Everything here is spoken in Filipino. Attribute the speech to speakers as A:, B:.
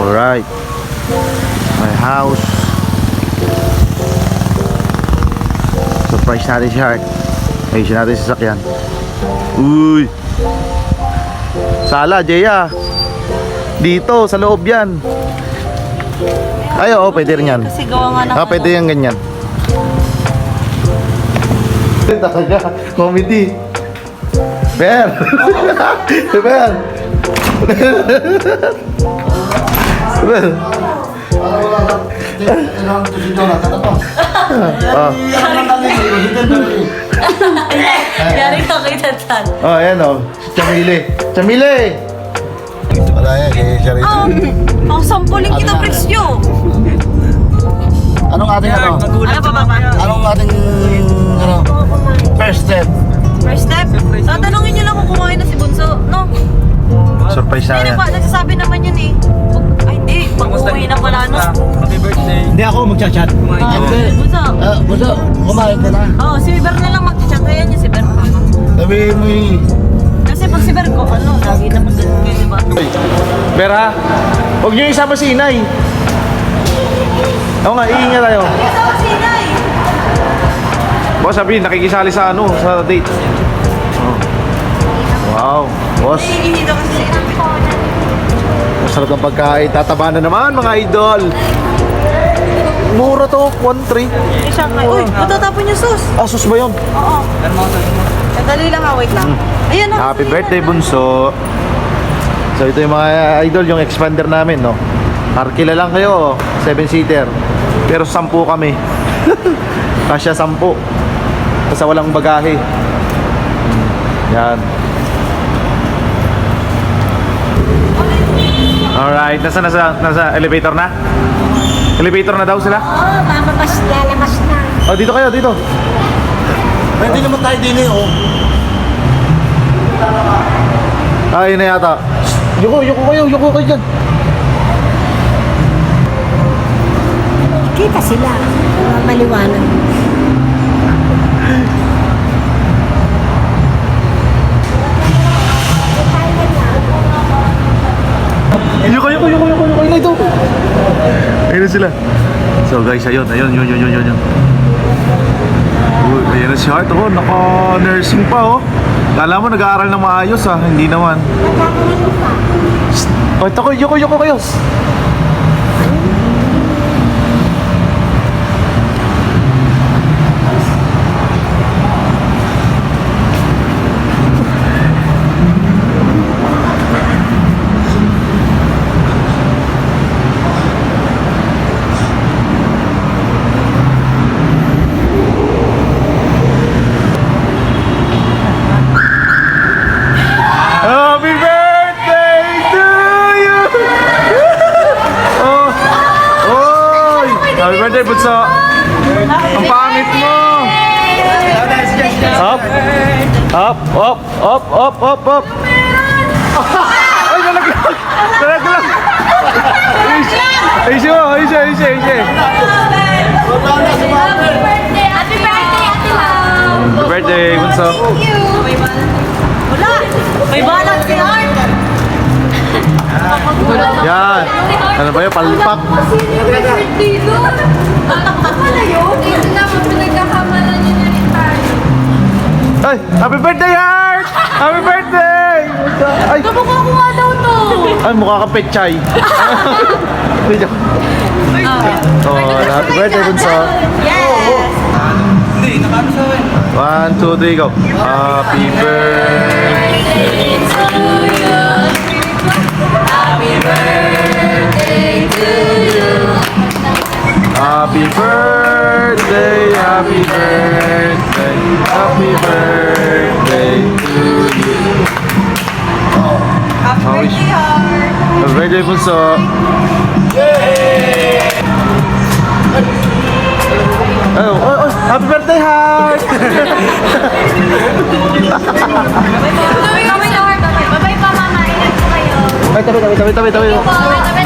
A: Alright. My house. Surprise natin si Heart. Ayusin natin si sasakyan. Uy. Sala, Jeya. Dito, sa loob yan. Ay, oo, pwede rin yan.
B: Kasi gawa nga ng
A: Pwede yan ganyan. Talaga, comedy. Per! Per! Per!
B: Yari ka kay Tatan.
A: Oh, ayan o. Chamili. Chamili! Wala yan, kaya siya rin.
B: Ang sampulin kita presyo.
A: Anong ating ano?
B: Ano pa ba?
A: Anong ating first step?
B: First step? Tatanungin nyo lang kung kumain na si Bunso, no?
A: Surprise na
B: Hindi
A: yan.
B: ba? Nagsasabi naman yun eh. Ay hindi, pag-uwi na pala no.
C: Happy birthday.
D: Hindi ako magchat-chat.
B: Bunso.
A: Buso, kumain ka na.
B: Oo, si Ber na lang mag-chat. Ayan yung si Ber.
A: Sabihin mo yung...
B: Kasi pag si Ber ko, ano, lagi naman ganun kayo, diba?
A: Bera, huwag niyo isama si Inay. Oo nga, iingat tayo.
B: Ito, sinay!
A: Boss, sabihin, nakikisali sa ano, sa date. Oh. Wow, boss.
B: Hindi daw kasi sinay.
A: Masarap ng pagkain. Tataba na naman, mga idol. Mura to, 1.3.
B: Isang kay. Uy, matatapon yung sus.
A: Asus ba yun?
B: Oo. Sandali lang ha, wait lang. Ayan na.
A: Happy birthday, Bunso. So, ito yung mga idol, yung expander namin, no? Arkila lang kayo, 7-seater. Pero 10 kami. Kasya 10. Kasi walang bagahe. Yan. Alright, nasa elevator na? Elevator na daw sila?
E: Oo, mamabas na, labas na.
A: Oh, dito kayo, dito.
D: Hindi naman tayo din eh, oh.
A: Ayun na yata. Yuko kayo dyan.
E: Kita sila. Maliwanag.
A: Yuko na ito. Ayun na sila. So guys, ayun. Uy, ayun na si Heart, oh. Naka-nursing pa, oh. Kala mo nag-aaral na maayos, ah. Hindi naman. Oh, ito ko, yuko kayo. Happy birthday to you! Oh! Oy! Happy birthday, Bunso! Ang pangit mo! Up! Up! Ay, nalaglag! Ay, siya!
E: Happy birthday, Ate Lau!
A: Happy birthday, Bunso!
B: Wala! May balat si Art!
A: Yan! Ano ba yun? Palpak! Ay! Happy birthday, Heart! Happy birthday! Ay!
B: Kamukha ko nga daw to!
A: Ay, mukha kang petchay. Oh, happy birthday, Bunso.
B: Yes!
C: Hindi, nakaano sa akin.
A: 1, 2, 3, go. Happy birthday. Happy birthday, happy birthday, happy birthday to you.
B: Happy birthday, Art!
A: Happy birthday, Bunso. Oh, happy birthday, Heart!
E: Bye-bye, Art. Bye-bye pa, Mama. Ingat po kayo.
A: Ay, tabi.
E: Bye-bye.